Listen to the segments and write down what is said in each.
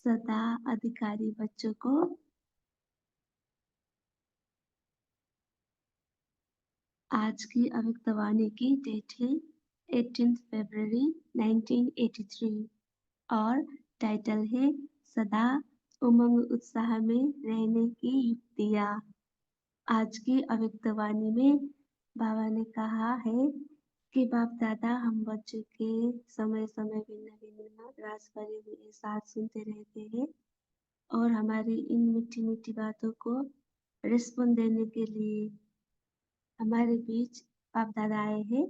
सदा अधिकारी बच्चों को आज की अभिव्यक्तवाणी की डेट है 18 फरवरी 1983 और टाइटल है सदा उमंग उत्साह में रहने की युक्तियाँ। आज की अभिव्यक्तवाणी में बाबा ने कहा है कि बाप दादा हम बच्चों के समय समय भिन्न भिन्न रास भरे हुए साथ सुनते रहते हैं और हमारी इन मीठी मीठी बातों को रिस्पॉन्ड देने के लिए हमारे बीच बाप दादा आए हैं।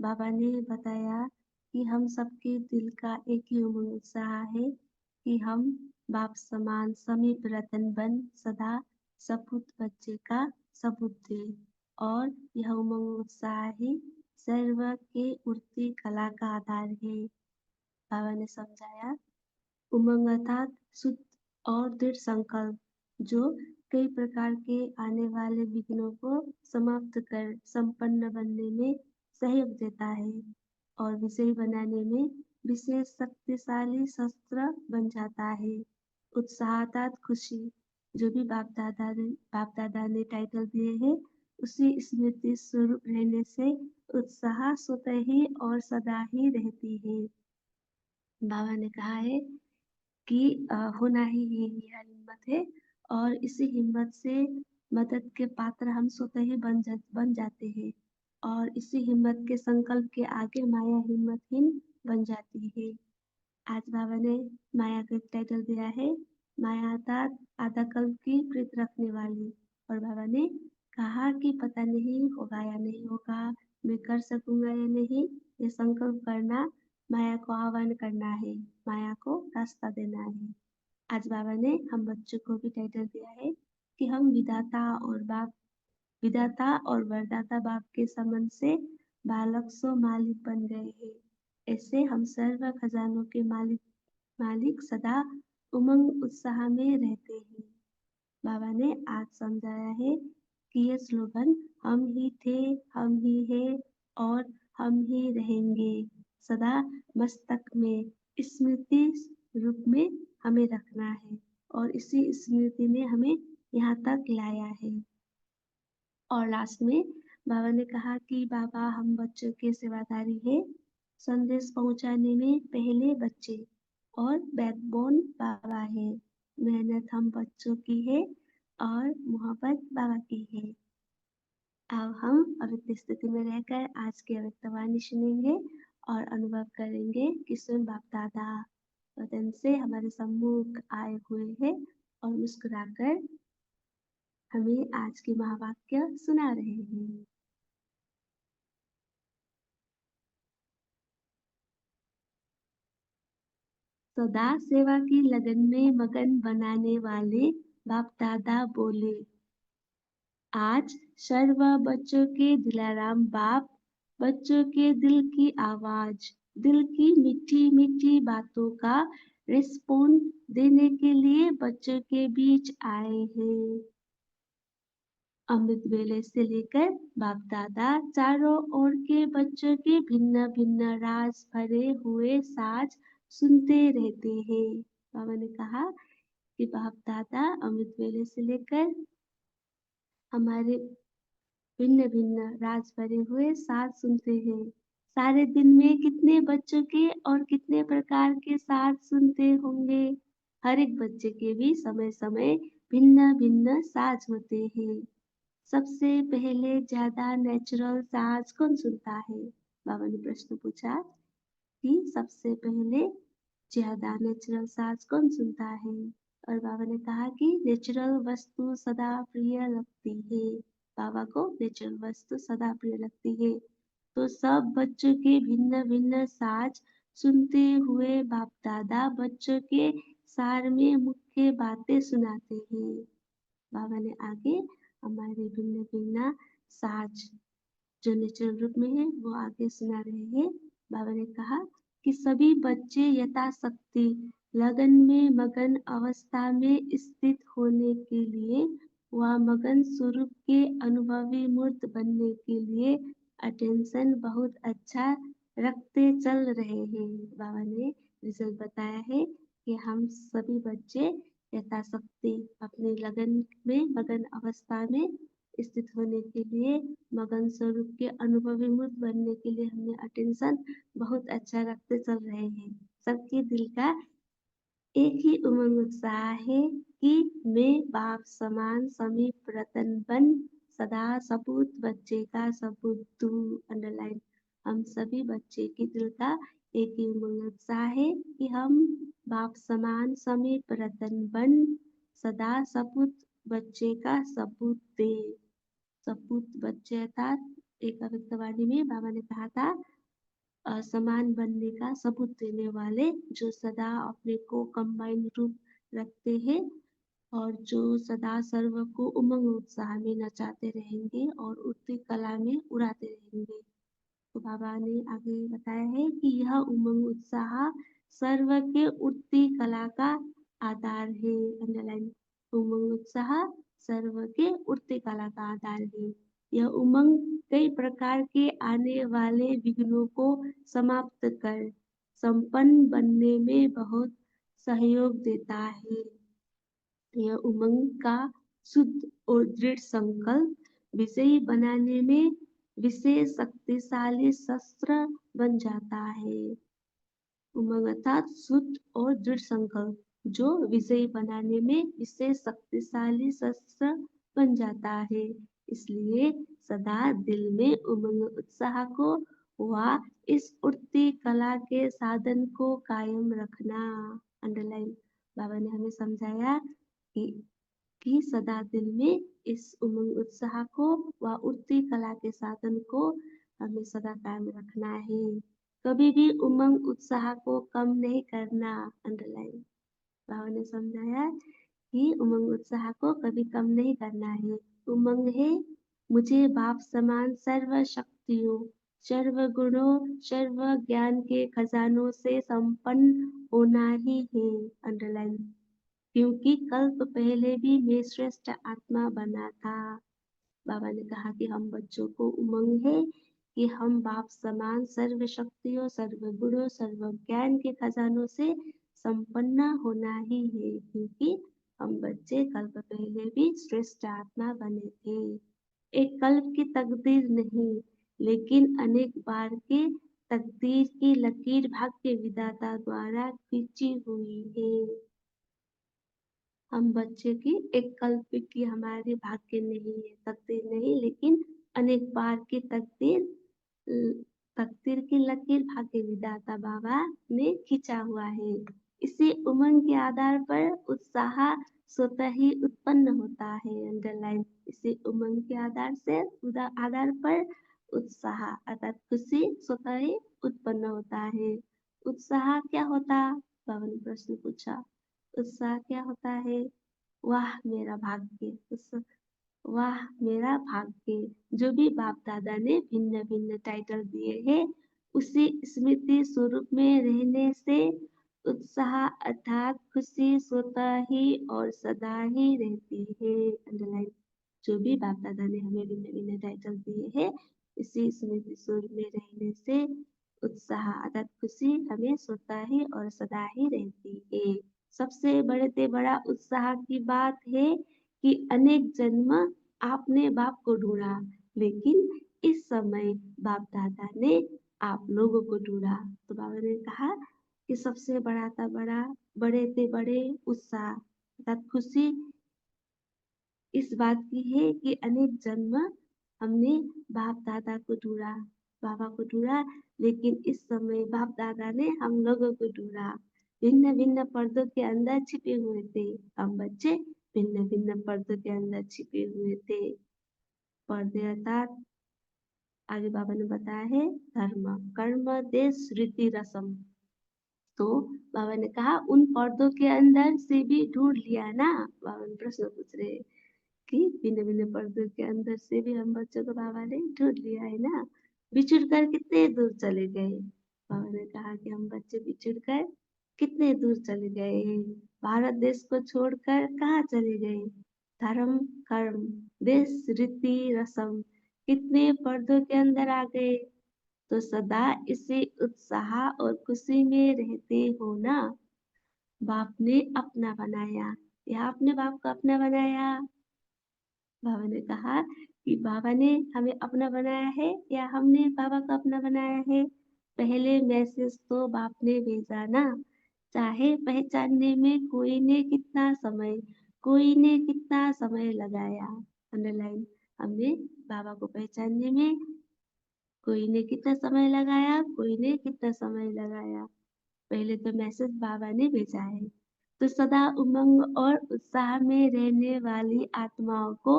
बाबा ने बताया कि हम सबके दिल का एक ही उमंग उत्साह है कि हम बाप समान समीप रतन बन सदा सपूत बच्चे का सबूत दे और यह उमंग उत्साह ही सर्व के उड़ती कला का आधार है। बाबा ने समझाया उमंग अर्थात शुद्ध और दृढ़ संकल्प जो कई प्रकार के आने वाले विघ्नों को समाप्त कर संपन्न बनने में सहयोग देता है और विजयी बनाने में विशेष शक्तिशाली शस्त्र बन जाता है। उत्साह अर्थात खुशी जो भी बाप दादा ने टाइटल दिए हैं उसी स्मृति स्वरूप रहने से उत्साह स्वतः ही और सदा ही रहती है। बाबा ने कहा है कि होना ही यह हिम्मत है और इसी हिम्मत से मदद के पात्र हम स्वतः ही बन जाते हैं और इसी हिम्मत के संकल्प के आगे माया हिम्मतहीन बन जाती है। आज बाबा ने माया को एक टाइटल दिया है माया अर्थात आधा कल्प की प्रीत रखने वाली और बाबा ने कहा कि पता नहीं होगा या नहीं होगा, मैं कर सकूंगा या नहीं, ये संकल्प करना माया को आह्वान करना है, माया को रास्ता देना है। आज बाबा ने हम बच्चों को भी टाइटल दिया है कि हम विधाता और वरदाता बाप के संबंध से बालक सो मालिक बन गए हैं। ऐसे हम सर्व खजानों के मालिक सदा उमंग उत्साह में रहते हैं। बाबा ने आज समझाया है कि ये स्लोगन हम ही थे, हम ही है और हम ही रहेंगे सदा मस्तक में स्मृति रूप में हमें रखना है और इसी स्मृति ने हमें यहाँ तक लाया है। और लास्ट में बाबा ने कहा कि बाबा हम बच्चों के सेवादारी है, संदेश पहुंचाने में पहले बच्चे और बैकबोन बाबा है। मेहनत हम बच्चों की है और मोहब्बत बाबा की है। अब हम अव्यक्त स्थिति में रहकर आज की अव्यक्तवाणी सुनेंगे और अनुभव करेंगे कि स्वयं बाप दादा वतन से हमारे सम्मुख आए हुए हैं और मुस्कुराकर हमें आज की महावाक्य सुना रहे हैं। सदा सेवा की लगन में मगन बनाने वाले बाप दादा बोले, आज सर्व बच्चों के दिलाराम बाप बच्चों के दिल की आवाज, दिल की मीठी मीठी बातों का रिस्पॉन्ड देने के लिए बच्चों के बीच आए हैं। अमृत वेले से लेकर बाप दादा चारों ओर के बच्चों के भिन्न भिन्न राज भरे हुए साज सुनते रहते हैं। बाबा ने कहा कि बाप दादा अमृत वेले से लेकर हमारे भिन्न भिन्न राज भरे हुए साज सुनते हैं। सारे दिन में कितने बच्चों के और कितने प्रकार के साज सुनते होंगे। हर एक बच्चे के भी समय समय भिन्न भिन्न साज होते हैं। सबसे पहले ज्यादा नेचुरल साज कौन सुनता है? बाबा ने प्रश्न पूछा कि सबसे पहले ज्यादा नेचुरल साज कौन सुनता है? और बाबा ने कहा कि नेचुरल वस्तु सदा प्रिय लगती है। बाबा को नेचुरल वस्तु सदा प्रिय लगती है। तो सब बच्चों के भिन्न भिन्न साज सुनते हुए बाप दादा बच्चों के सार में मुख्य बातें सुनाते हैं। बाबा ने आगे हमारे भिन्न भिन्न साज जो नेचुरल रूप में है वो आगे सुना रहे हैं। बाबा ने कहा कि सभी बच्चे यथाशक्ति लगन में मगन अवस्था में स्थित होने के लिए व मगन स्वरूप के अनुभवी मूर्त बनने के लिए अटेंशन बहुत अच्छा रखते चल रहे हैं। बाबा ने रिजल्ट बताया है कि हम सभी बच्चे यथाशक्ति अपने लगन में मगन अवस्था में स्थित होने के लिए मगन स्वरूप के अनुभवी मूर्त बनने के लिए हमने अटेंशन बहुत अच्छा रखते चल रहे हैं। सबके दिल का एक ही उमंग उत्साह है कि मैं बाप समान समीप रतन बन सदा सपूत बच्चे का सपूत तू। अंडरलाइन। हम सभी बच्चे के दिल का एक ही उमंग उत्साह है कि हम बाप समान समीप रतन बन सदा सपूत बच्चे का सपूत दे। सपूत बच्चे अर्थात एक अव्यक्तवाणी में बाबा ने कहा था समान बनने का सबूत देने वाले जो सदा अपने को कंबाइन रूप रखते हैं और जो सदा सर्व को उमंग उत्साह में नचाते रहेंगे और उड़ती कला में उड़ाते रहेंगे। तो बाबा ने आगे बताया है कि यह उमंग उत्साह सर्व के उड़ती कला का आधार है। अंडरलाइन। उमंग उत्साह सर्व के उड़ती कला का आधार है। यह उमंग कई प्रकार के आने वाले विघ्नों को समाप्त कर संपन्न बनने में बहुत सहयोग देता है। यह उमंग का शुद्ध और दृढ़ संकल्प विजयी बनाने में विशेष शक्तिशाली शस्त्र बन जाता है। उमंग अर्थात शुद्ध और दृढ़ संकल्प जो विजयी बनाने में विशेष शक्तिशाली शस्त्र बन जाता है। इसलिए सदा दिल में उमंग उत्साह को व इस उड़ती कला के साधन को कायम रखना। अंडरलाइन। बाबा ने हमें समझाया कि सदा दिल में इस उमंग उत्साह को व उड़ती कला के साधन को हमें सदा कायम रखना है। कभी भी उमंग उत्साह को कम नहीं करना। अंडरलाइन। बाबा ने समझाया कि उमंग उत्साह को कभी कम नहीं करना है। उमंग है मुझे बाप समान सर्व शक्तियों सर्व गुणों सर्व ज्ञान के खजानों से संपन्न होना ही है। अंडरलाइन। क्योंकि कल्प पहले भी मैं श्रेष्ठ आत्मा बना था। बाबा ने कहा कि हम बच्चों को उमंग है कि हम बाप समान सर्व शक्तियों सर्व गुणों सर्व ज्ञान के खजानों से संपन्न होना ही है। क्योंकि हम बच्चे कल्प पहले भी श्रेष्ठ आत्मा बने थे। एक कल्प की तकदीर नहीं लेकिन अनेक बार के तकदीर की लकीर भाग्य विधाता द्वारा खींची हुई है। हम बच्चे की एक कल्प की हमारे भाग्य नहीं है तकदीर नहीं लेकिन अनेक बार की तकदीर की लकीर भाग्य विधाता बाबा ने खींचा हुआ है। इसी उमंग के आधार पर उत्साह स्वतः ही उत्पन्न होता है। अंडरलाइन। इसी उमंग के आधार पर उत्साह अर्थात खुशी स्वतः ही उत्पन्न होता है। उत्साह क्या होता? बाबा ने प्रश्न पूछा। उत्साह क्या होता है? वाह मेरा भाग्य। वाह मेरा भाग्य। जो भी बाप दादा ने भिन्न भिन्न टाइटल दिए हैं उसी स्मृति स्वरूप में रहने से उत्साह अर्थात खुशी स्वतः ही और सदा ही रहती है। अंडरलाइन। जो भी बाप दादा ने हमें भिन्न भिन्न टाइटल दिए हैं इसी स्मृति स्वरूप में रहने से उत्साह अर्थात खुशी हमें स्वतः ही और सदा ही रहती है। सबसे बड़े से बड़ा उत्साह की बात है कि अनेक जन्म आपने बाप को ढूंढा लेकिन इस समय बाप दादा ने आप लोगों को ढूंढा। तो बाबा ने कहा कि सबसे बड़े से बड़े उत्साह अर्थात खुशी इस बात की है कि अनेक जन्म हमने बाप दादा को ढूंढा बाबा को ढूंढा लेकिन इस समय बाप दादा ने हम लोगों को ढूंढा। भिन्न भिन्न पर्दों के अंदर छिपे हुए थे। हम बच्चे भिन्न भिन्न पर्दों के अंदर छिपे हुए थे। पर्दे अर्थात आगे बाबा ने बताया है धर्म कर्म देश रीति रस्म। तो बाबा ने कहा उन पर्दों के अंदर से भी ढूंढ लिया ना। बाबा ने प्रश्न पूछ रहे कि भिन्न भिन्न पर्दों के अंदर से भी हम बच्चों को बाबा ने ढूंढ लिया है ना। बिछुड़ कर कितने दूर चले गए? बाबा ने कहा कि हम बच्चे बिछुड़ कर कितने दूर चले गए हैं। भारत देश को छोड़कर कहाँ चले गए? धर्म कर्म देश रीति रस्म कितने पर्दों के अंदर आ गए। तो सदा इसी उत्साह और खुशी में रहते हो ना। बाप ने अपना बनाया। या आपने बाप को अपना बनाया? बाबा ने कहा कि बाबा ने हमें अपना बनाया है या हमने बाबा को अपना बनाया है? पहले मैसेज तो बाप ने भेजा ना, चाहे पहचानने में कोई ने कितना समय लगाया। अंडरलाइन, हमने बाबा को पहचानने में कोई ने कितना समय लगाया, कोई ने कितना समय लगाया। पहले तो मैसेज बाबा ने भेजा है। तो सदा उमंग और उत्साह में रहने वाली आत्माओं को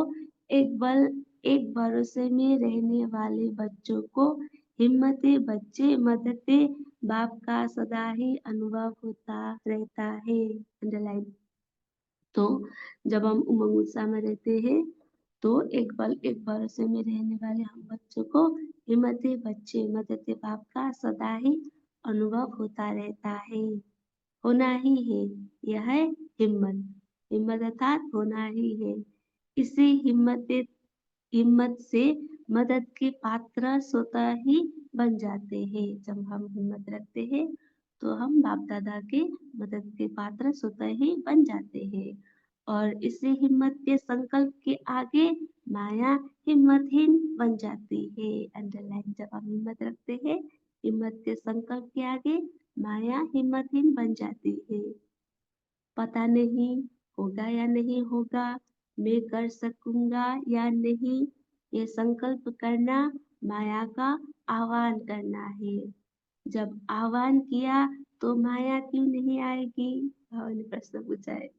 एक भरोसे में रहने वाले बच्चों को हिम्मते बच्चे मददे बाप का सदा ही अनुभव होता रहता है। अंडरलाइन। तो जब हम उमंग उत्साह में रहते हैं तो एक भरोसे में रहने वाले हम बच्चों को हिम्मते बच्चे मददे बाप का सदा ही अनुभव होता रहता है। होना ही है, यह है हिम्मत। हिम्मत अर्थात होना ही है। इसी हिम्मत से मदद के पात्र स्वतः ही बन जाते हैं। जब हम हिम्मत रखते हैं तो हम बाप दादा के मदद के पात्र स्वतः ही बन जाते हैं। और इसी हिम्मत के संकल्प के आगे माया हिम्मतहीन बन जाती है। अंडरलाइन, जब हम हिम्मत रखते हैं, हिम्मत के संकल्प के आगे माया हिम्मतहीन बन जाती है। पता नहीं होगा या नहीं होगा, मैं कर सकूंगा या नहीं, ये संकल्प करना माया का आह्वान करना है। जब आह्वान किया तो माया क्यों नहीं आएगी? भाव ने प्रश्न पूछा है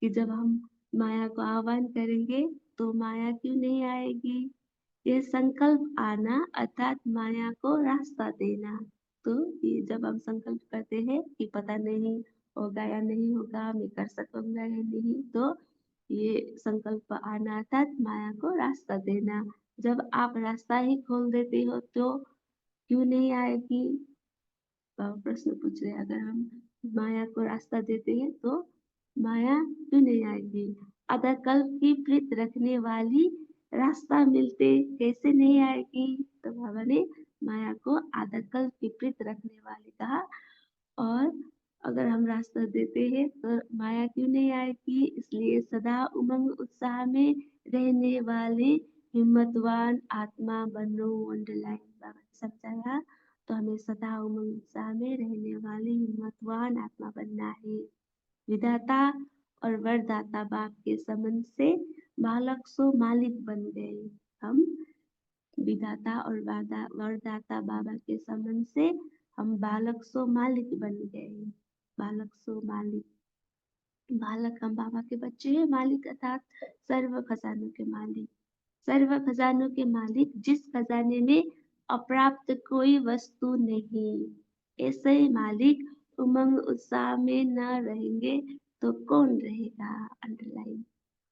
कि जब हम माया को आह्वान करेंगे तो माया क्यों नहीं आएगी? ये संकल्प आना अर्थात माया को रास्ता देना। तो ये जब हम संकल्प करते हैं कि पता नहीं होगा या नहीं होगा, मैं कर सकूंगा या नहीं, तो ये संकल्प आना अर्थात माया को रास्ता देना। जब आप रास्ता ही खोल देते हो तो क्यों नहीं आएगी? प्रश्न पूछ रहे हैं, अगर हम माया को रास्ता देते हैं तो माया क्यों नहीं आएगी? अगर कल्प की प्रीत रखने वाली रास्ता मिलते कैसे नहीं आएगी? तो बाबा ने माया को आधा कल्प की प्रीत रखने वाली कहा। और अगर हम रास्ता देते हैं तो माया क्यों नहीं आएगी? इसलिए सदा उमंग उत्साह में रहने वाले हिम्मतवान आत्मा बनो। अंडरलाइन, बाबा ने समझाया। तो हमें सदा उमंग उत्साह में रहने वाली हिम्मतवान आत्मा बनना है। विधाता और वरदाता बाप के संबंध से बालक सो मालिक बन गए। हम विधाता और वरदाता बाबा के संबंध से हम बालक सो मालिक बन गए। बालक सो मालिक, बालक हम बाबा के बच्चे हैं, मालिक अर्थात सर्व खजानों के मालिक। सर्व खजानों के मालिक, जिस खजाने में अप्राप्त कोई वस्तु नहीं, ऐसे ही मालिक उमंग उत्साह में न रहेंगे तो कौन रहेगा? अंडरलाइन।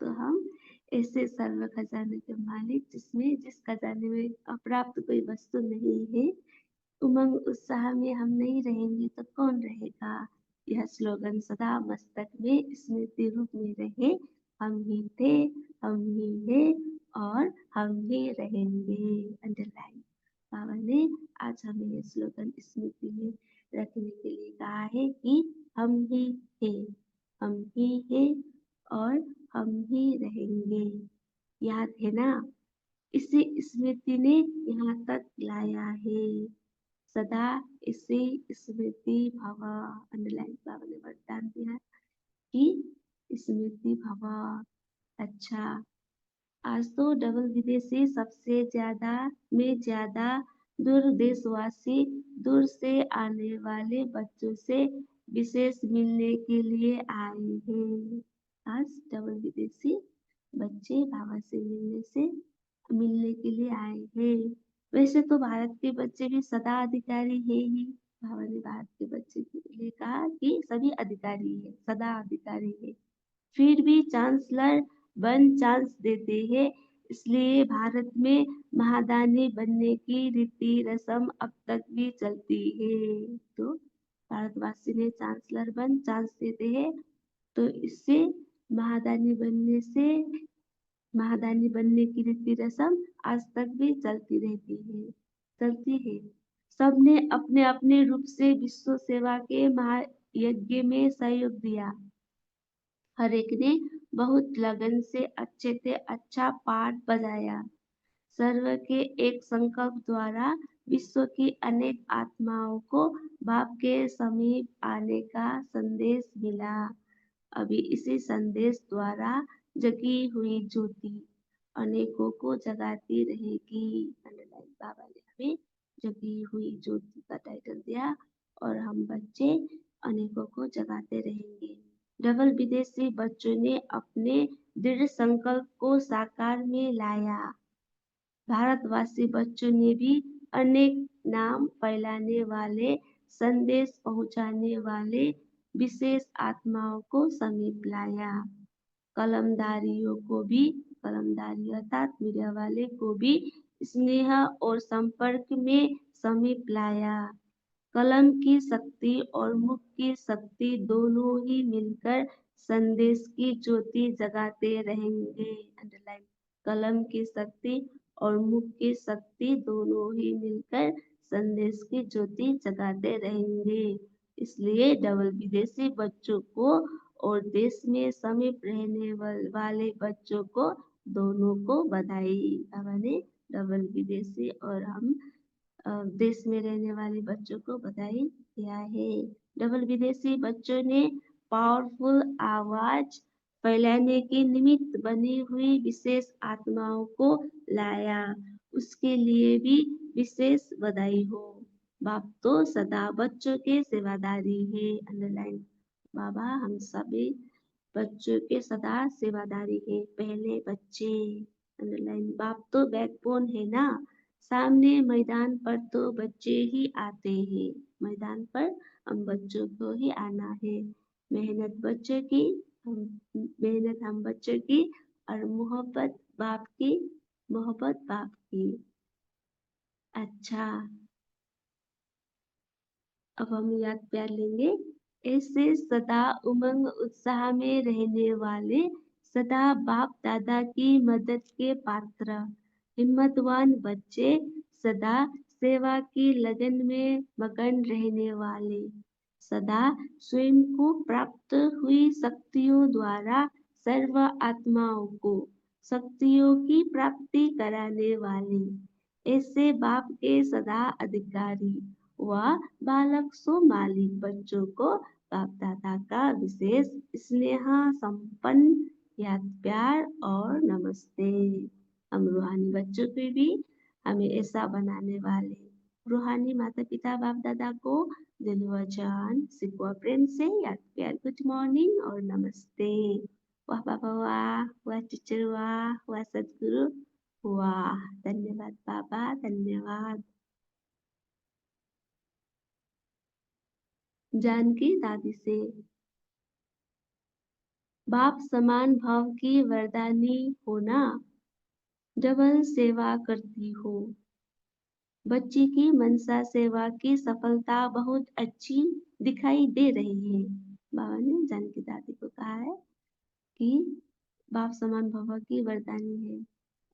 तो हम ऐसे सर्व खजाने के मालिक जिस खजाने में अप्राप्त कोई वस्तु नहीं है, उमंग उत्साह में हम नहीं रहेंगे तो कौन रहेगा? यह स्लोगन सदा मस्तक में स्मृति रूप में रहे। हम ही थे, हम ही हैं और हम ही रहेंगे। अंडरलाइन, बाबा ने आज हमें ये स्लोगन स्मृति में रखने के लिए कहा है कि हम ही हैं, हम ही हैं और हम ही रहेंगे। याद है ना? इसी स्मृति ने यहाँ तक लाया है। सदा इसे स्मृति भव। अंडरलाइन, बाबा ने वरदान दिया कि स्मृति भव। अच्छा, आज तो डबल विदेशी सबसे ज्यादा में ज्यादा दूर देशवासी दूर से आने वाले बच्चों से विशेष मिलने के लिए आए हैं। आज डबल विदेशी बच्चे बाबा से मिलने के लिए आए हैं। वैसे तो भारत के बच्चे भी सदा अधिकारी है ही। बाबा ने भारत के बच्चे के लिए कहा कि सभी अधिकारी है, सदा अधिकारी है। फिर भी चांसलर बन चांस देते हैं, इसलिए भारत में महादानी बनने की रीति रस्म अब तक भी चलती है। तो भारतवासी ने चांसलर बन चांस देते हैं, तो इससे महादानी बनने से महादानी बनने की रीति रस्म आज तक भी चलती है। सबने अपने अपने रूप से विश्व सेवा के यज्ञ में सहयोग दिया। हर एक ने बहुत लगन से अच्छा पाठ बजाया। सर्व के एक संकल्प द्वारा विश्व की अनेक आत्माओं को बाप के समीप आने का संदेश मिला। अभी इसी संदेश द्वारा जगी हुई ज्योति अनेकों को जगाती रहेगी। अंडरलाइन बाबा ने हमें जगी हुई ज्योति का टाइटल दिया और हम बच्चे अनेकों को जगाते रहेंगे। डबल विदेशी बच्चों ने अपने दृढ़ संकल्प को साकार में लाया। भारतवासी बच्चों ने भी अनेक नाम फैलाने वाले, संदेश पहुंचाने वाले विशेष आत्माओं को समीप लाया। कलमधारियों को भी, कलमधारी अर्थात मीडिया वाले को भी स्नेह और संपर्क में समीप लाया। कलम की शक्ति और मुख की शक्ति दोनों ही मिलकर संदेश की ज्योति जगाते रहेंगे। अंडरलाइन, कलम की शक्ति और मुख की शक्ति दोनों ही मिलकर संदेश की ज्योति जगाते रहेंगे। इसलिए डबल विदेशी बच्चों को और देश में समीप रहने वाले बच्चों को दोनों को बधाई। बाबा ने डबल विदेशी और हम देश में रहने वाले बच्चों को बधाई दिया है। डबल विदेशी बच्चों ने पावरफुल आवाज फैलाने के निमित्त बनी हुई विशेष आत्माओं को लाया। उसके लिए भी विशेष बधाई हो। बाप तो सदा बच्चों के सेवादारी है। अंडरलाइन, बाबा हम सभी बच्चों के सदा सेवादारी है। पहले बच्चे, अंडरलाइन, बाप तो बैकबोन है ना। सामने मैदान पर तो बच्चे ही आते हैं। मैदान पर हम बच्चों को ही आना है। मेहनत बच्चों की, मेहनत हम बच्चों की और मोहब्बत बाप की, मोहब्बत बाप की। अच्छा, अब हम याद प्यार लेंगे। ऐसे सदा उमंग उत्साह में रहने वाले, सदा बाप दादा की मदद के पात्र, हिम्मतवान बच्चे, सदा सेवा की लगन में मगन रहने वाले, सदा स्वयं को प्राप्त हुई शक्तियों द्वारा सर्व आत्माओं को शक्तियों की प्राप्ति कराने वाले, ऐसे बाप के सदा अधिकारी व बालक सो मालिक बच्चों को बाप दादा का विशेष स्नेह संपन्न याद प्यार और नमस्ते। हम रूहानी बच्चों को भी हमें ऐसा बनाने वाले रूहानी माता पिता बाप दादा को दिल व जान सिकवा प्रेम से याद प्यार गुड मॉर्निंग और नमस्ते। वाह बाबा वाह, वाह टीचर वाह, वाह सदगुरु वाह। धन्यवाद बाबा, धन्यवाद। जानकी दादी से, बाप समान भाव की वरदानी हो ना, डबल सेवा करती हो। बच्ची की मनसा सेवा की सफलता बहुत अच्छी दिखाई दे रही है। बाबा ने जानकी दादी को कहा है कि बाप समान भाव की वरदानी है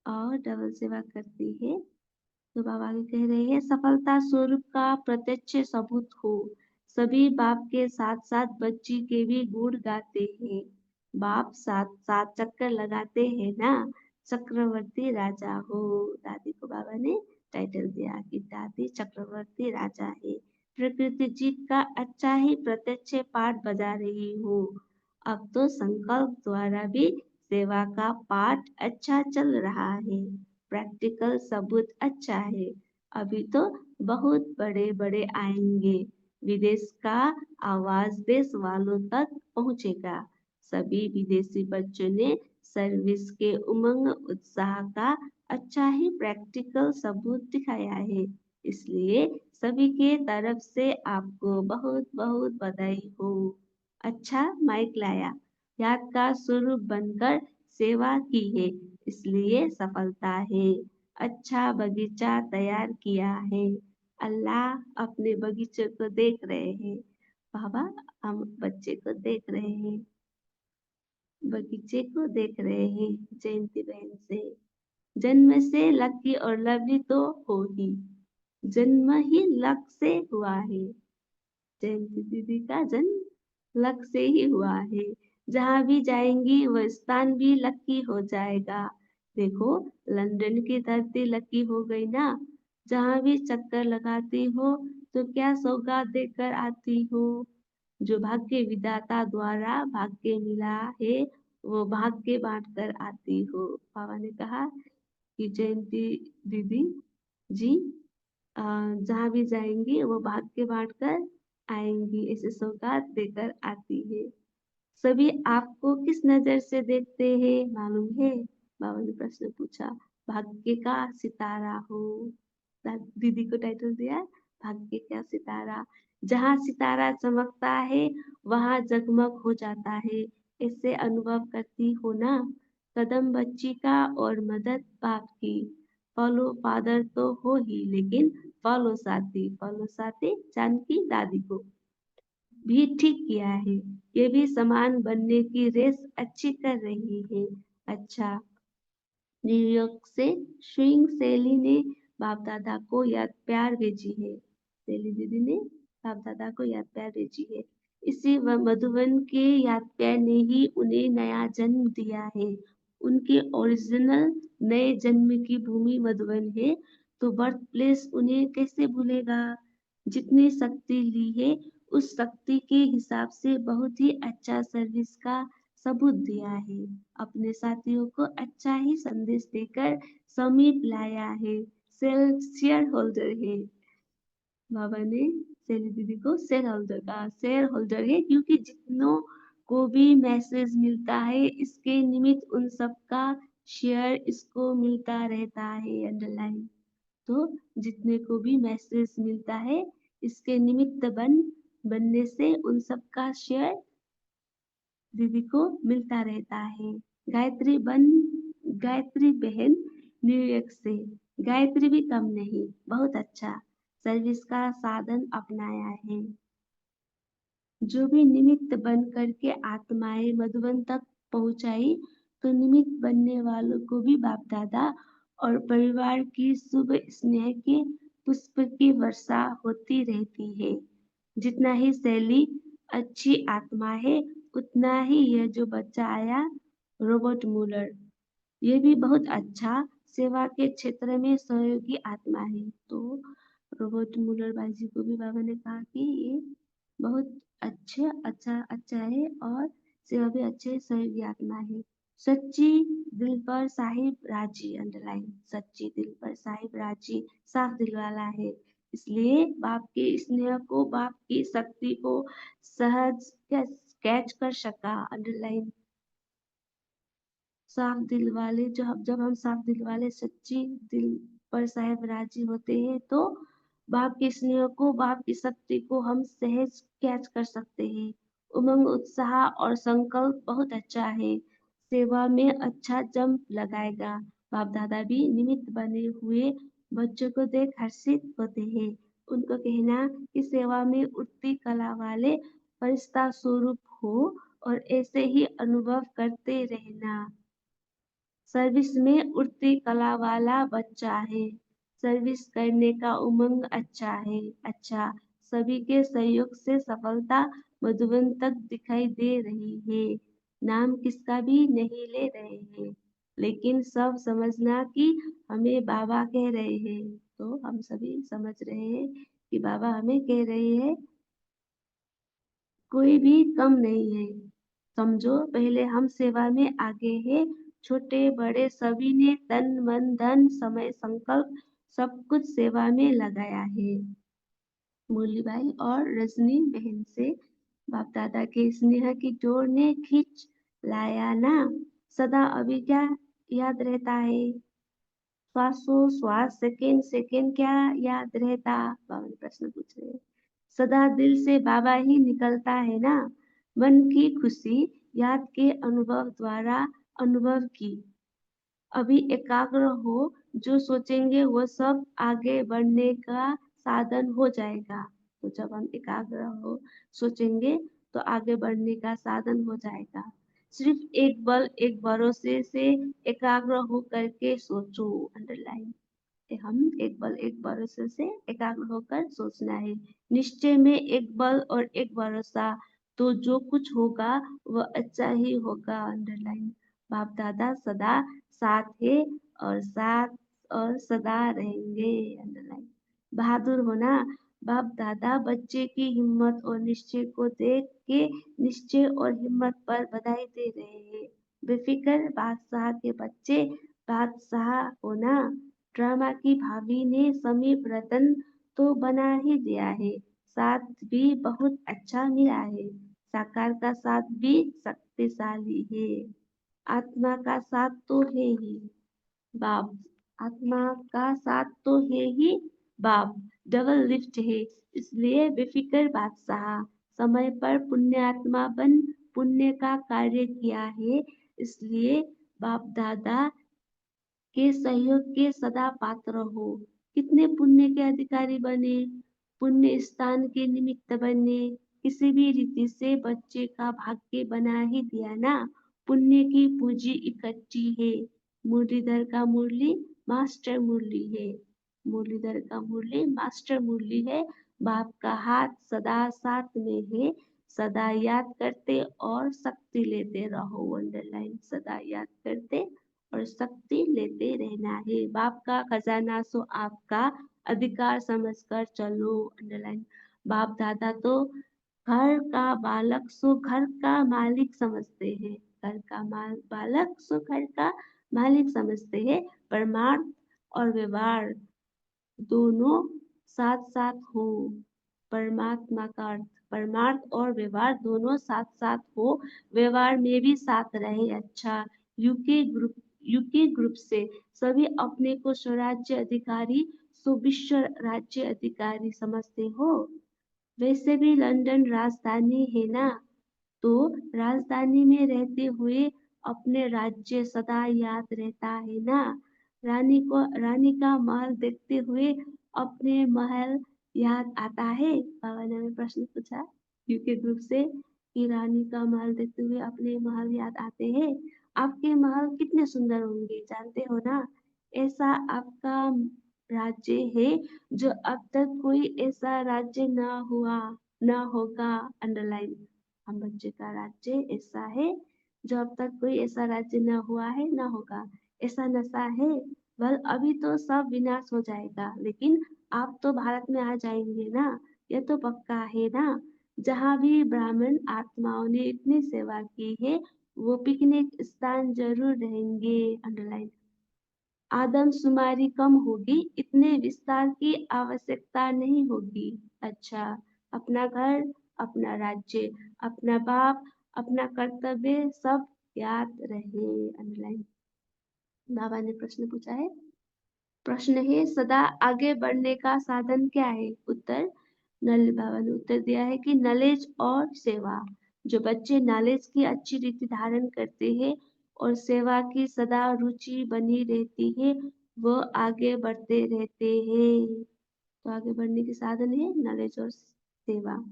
और डबल सेवा करती है। तो बाबा आगे कह रहे हैं, सफलता स्वरूप का प्रत्यक्ष सबूत हो। सभी बाप के साथ साथ बच्ची के भी गुण गाते हैं। बाप साथ साथ चक्कर लगाते हैं ना, चक्रवर्ती राजा हो। दादी को बाबा ने टाइटल दिया कि दादी चक्रवर्ती राजा है। प्रकृति जीत का अच्छा ही प्रत्यक्ष पाठ बजा रही हो। अब तो संकल्प द्वारा भी सेवा का पाठ अच्छा चल रहा है। प्रैक्टिकल सबूत अच्छा है। अभी तो बहुत बड़े बड़े आएंगे। विदेश का आवाज देश वालों तक पहुंचेगा। सभी विदेशी बच्चों ने सर्विस के उमंग उत्साह का अच्छा ही प्रैक्टिकल सबूत दिखाया है। इसलिए सभी के तरफ से आपको बहुत बहुत बधाई हो। अच्छा माइक लाया, याद का स्वरूप बनकर सेवा की है, इसलिए सफलता है। अच्छा बगीचा तैयार किया है। अल्लाह अपने बगीचे को देख रहे हैं। बाबा हम बच्चे को देख रहे हैं, बगीचे को देख रहे हैं। जयंती बहन से, जन्म से लकी और लवली तो हो ही, जन्म ही लक से हुआ है। जयंती दीदी का जन्म लक से ही हुआ है। जहाँ भी जाएंगी वो स्थान भी लकी हो जाएगा। देखो, लंदन की धरती लकी हो गई ना। जहाँ भी चक्कर लगाती हो तो क्या सौगात देकर आती हो। जो भाग्य विधाता द्वारा भाग्य मिला है वो भाग्य बांट कर आती हो। बाबा ने कहा कि जयंती दीदी जी जहाँ भी जाएंगी वो भाग्य बांट कर आएंगी, ऐसे सौगात देकर आती है। सभी आपको किस नजर से देखते हैं मालूम है? बाबा ने प्रश्न पूछा। भाग्य का सितारा हो। दीदी को टाइटल दिया भाग्य का सितारा। जहाँ सितारा चमकता है वहाँ जगमग हो जाता है। इससे अनुभव करती हो ना। कदम बच्ची का और मदद बाप की। फॉलो फादर तो हो ही लेकिन फॉलो साथी जानकी दादी को भी ठीक किया है। ये भी समान बनने की रेस अच्छी कर रही है। अच्छा, न्यूयॉर्क से स्विंग सैली ने बाप दादा को याद प्यार भेजी है। सैली दीदी ने बाप दादा को याद प्यार भेजी है। इसी मधुबन के याद प्यार ने ही उन्हें नया जन्म दिया है। उनके ओरिजिनल नए जन्म की भूमि मधुबन है तो बर्थ प्लेस उन्हें कैसे भूलेगा। जितनी शक्ति ली है उस शक्ति के हिसाब से बहुत ही अच्छा सर्विस का सबूत दिया है। अपने साथियों को अच्छा ही संदेश देकर समीप लाया है। सेल्फ शेयर होल्डर है। बाबा ने सैली दीदी को शेयर होल्डर है क्योंकि जितनों को भी मैसेज मिलता है इसके निमित्त उन सबका शेयर इसको मिलता रहता है। अंडरलाइन। तो जितने को भी मैसेज मिलता है इसके निमित्त बनने से उन सबका शेयर दीदी को मिलता रहता है। गायत्री बहन न्यूयॉर्क से। गायत्री भी कम नहीं, बहुत अच्छा सर्विस का साधन अपनाया है। जो भी निमित्त बन करके आत्माएं मधुबन तक पहुंचाई तो निमित्त बनने वालों को भी बाप दादा और परिवार की शुभ स्नेह के पुष्प की वर्षा होती रहती है। जितना ही शैली अच्छी आत्मा है उतना ही यह जो बच्चा आया रॉबर्ट मुलर ये भी बहुत अच्छा सेवा के क्षेत्र में सहयोगी आत्मा है। तो रॉबर्ट मुलर भाई जी को भी बाबा ने कहा कि ये बहुत अच्छा है और सेवा भी अच्छे सहयोगी आत्मा है। सच्ची दिल पर साहिब राजी। अंडरलाइन। सच्ची दिल पर साहिब राजी साफ दिल वाला है। इसलिए बाप के स्नेह को बाप की शक्ति को सहज कैच कर सका। अंडरलाइन। साफ दिल वाले जब हम साफ दिल वाले सच्ची दिल पर साहेब राजी होते हैं तो बाप के स्नेह को बाप की शक्ति को हम सहज कैच कर सकते हैं। उमंग उत्साह और संकल्प बहुत अच्छा है। सेवा में अच्छा जंप लगाएगा। बाप दादा भी निमित्त बने हुए बच्चों को देख हर्षित होते हैं। उनको कहना कि सेवा में उठती कला वाले फरिश्ता स्वरूप हो और ऐसे ही अनुभव करते रहना। सर्विस में उठती कला वाला बच्चा है। सर्विस करने का उमंग अच्छा है। अच्छा, सभी के सहयोग से सफलता मधुबन तक दिखाई दे रही है। नाम किसका भी नहीं ले रहे हैं लेकिन सब समझना कि हमें बाबा कह रहे हैं। तो हम सभी समझ रहे हैं कि बाबा हमें कह रहे हैं कोई भी कम नहीं है। समझो पहले हम सेवा में आगे हैं। छोटे बड़े सभी ने तन मन धन समय संकल्प सब कुछ सेवा में लगाया है। मुरली भाई और रजनी बहन से बाप दादा के स्नेह की डोर ने खींच लाया ना। सदा अभी क्या याद रहता है? श्वास सेकेंड सेकेंड क्या याद रहता? बाबा ने प्रश्न पूछ रहे हैं। सदा दिल से बाबा ही निकलता है ना। मन की खुशी याद के अनुभव द्वारा अनुभव की। अभी एकाग्र हो जो सोचेंगे वो सब आगे बढ़ने का साधन हो जाएगा। तो जब हम एकाग्र हो सोचेंगे तो आगे बढ़ने का साधन हो जाएगा। सिर्फ एक बल एक भरोसे से एकाग्र हो करके सोचो। अंडरलाइन। हम एक बल एक भरोसे से एकाग्र होकर सोचना है। निश्चय में एक बल और एक भरोसा तो जो कुछ होगा वह अच्छा ही होगा। अंडरलाइन। बाप दादा सदा साथ है और साथ और सदा रहेंगे। अंडरलाइन। बहादुर होना। बाप दादा बच्चे की हिम्मत और निश्चय को देख के निश्चय और हिम्मत पर बधाई दे रहे हैं। बेफिक्र बादशाह के बच्चे बादशाह होना। ड्रामा की भाभी ने समीप रतन तो बना ही दिया है, साथ भी बहुत अच्छा मिला है। साकार का साथ भी शक्तिशाली है। आत्मा का साथ तो है ही बाप। आत्मा का साथ तो है ही बाप। डबल लिफ्ट है, इसलिए बेफिक्र बादशाह। समय पर पुण्यात्मा बन पुण्य का कार्य किया है, इसलिए बाप दादा के सहयोग के सदा पात्र हो। कितने पुण्य के अधिकारी बने, पुण्य स्थान के निमित्त बने। किसी भी रीति से बच्चे का भाग्य बना ही दिया ना। पुण्य की पूंजी इकट्ठी है। मुरलीधर का मुरली मास्टर मुरली है। मुरलीधर का मुरली मास्टर मुरली है। बाप का हाथ सदा साथ में है। सदा याद करते और शक्ति लेते रहो। अंडरलाइन। सदा याद करते और शक्ति लेते रहना है। बाप का खजाना सो आपका अधिकार समझकर चलो। अंडरलाइन। बाप दादा तो घर का बालक सो घर का मालिक समझते हैं। घर का बालक सो घर का मालिक समझते हैं। परमार्थ और व्यवहार दोनों साथ साथ हो। परमात्मा का अर्थ परमार्थ और व्यवहार दोनों साथ साथ हो। व्यवहार में भी साथ रहे। अच्छा। यूके ग्रुप से सभी अपने को स्वराज्य अधिकारी सो विश्व राज्य अधिकारी समझते हो। वैसे भी लंदन राजधानी है ना, तो राजधानी में रहते हुए अपने राज्य सदा याद रहता है ना। रानी का महल देखते हुए अपने महल याद आता है। बाबा ने हमें प्रश्न पूछा यूके ग्रुप से कि रानी का महल देखते हुए अपने महल याद आते हैं। आपके महल कितने सुंदर होंगे जानते हो ना। ऐसा आपका राज्य है जो अब तक कोई ऐसा राज्य ना होगा। अंडरलाइन। हम बच्चे का राज्य ऐसा है जो अब तक कोई ऐसा राज्य ना हुआ है ना होगा। ऐसा नशा है। वह अभी तो सब विनाश हो जाएगा, लेकिन आप तो भारत में आ जाएंगे ना। यह तो पक्का है ना। जहाँ भी ब्राह्मण आत्माओं ने इतनी सेवा की है, वो पिकनिक स्थान जरूर रहेंगे। अंडरलाइन। आदमशुमारी कम होगी, इतने विस्तार की आवश्यकता नहीं होगी। अच्छा। अपना घर, अपना राज्य, अपना बाप, अपना कर्तव्य सब याद रहे। अंडरलाइन। बाबा ने प्रश्न पूछा है। प्रश्न है सदा आगे बढ़ने का साधन क्या है। उत्तर नल बाबा ने उत्तर दिया है कि नॉलेज और सेवा। जो बच्चे नॉलेज की अच्छी रीति धारण करते हैं और सेवा की सदा रुचि बनी रहती है, वो आगे बढ़ते रहते हैं। तो आगे बढ़ने के साधन है नॉलेज और सेवा।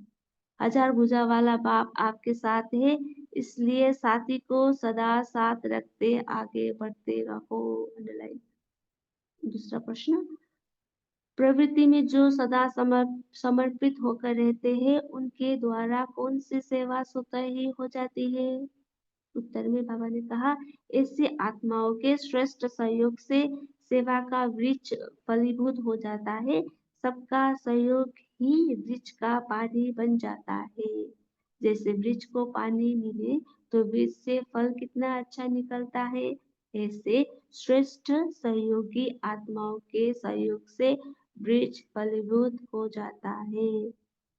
हजार भुजा वाला बाप आपके साथ है, इसलिए साथी को सदा साथ रखते आगे बढ़ते रहो। अंडरलाइन। दूसरा प्रश्न। प्रवृत्ति में जो सदा समर्पित होकर रहते हैं, उनके द्वारा कौन सी सेवा स्वतः ही हो जाती है। उत्तर में बाबा ने कहा ऐसी आत्माओं के श्रेष्ठ सहयोग से सेवा का वृक्ष फलीभूत हो जाता है। सबका सहयोग ही वृक्ष का पानी बन जाता है। जैसे वृक्ष को पानी मिले तो वृक्ष से फल कितना अच्छा निकलता है, ऐसे श्रेष्ठ सहयोगी आत्माओं के सहयोग से वृक्ष फलीभूत हो जाता है।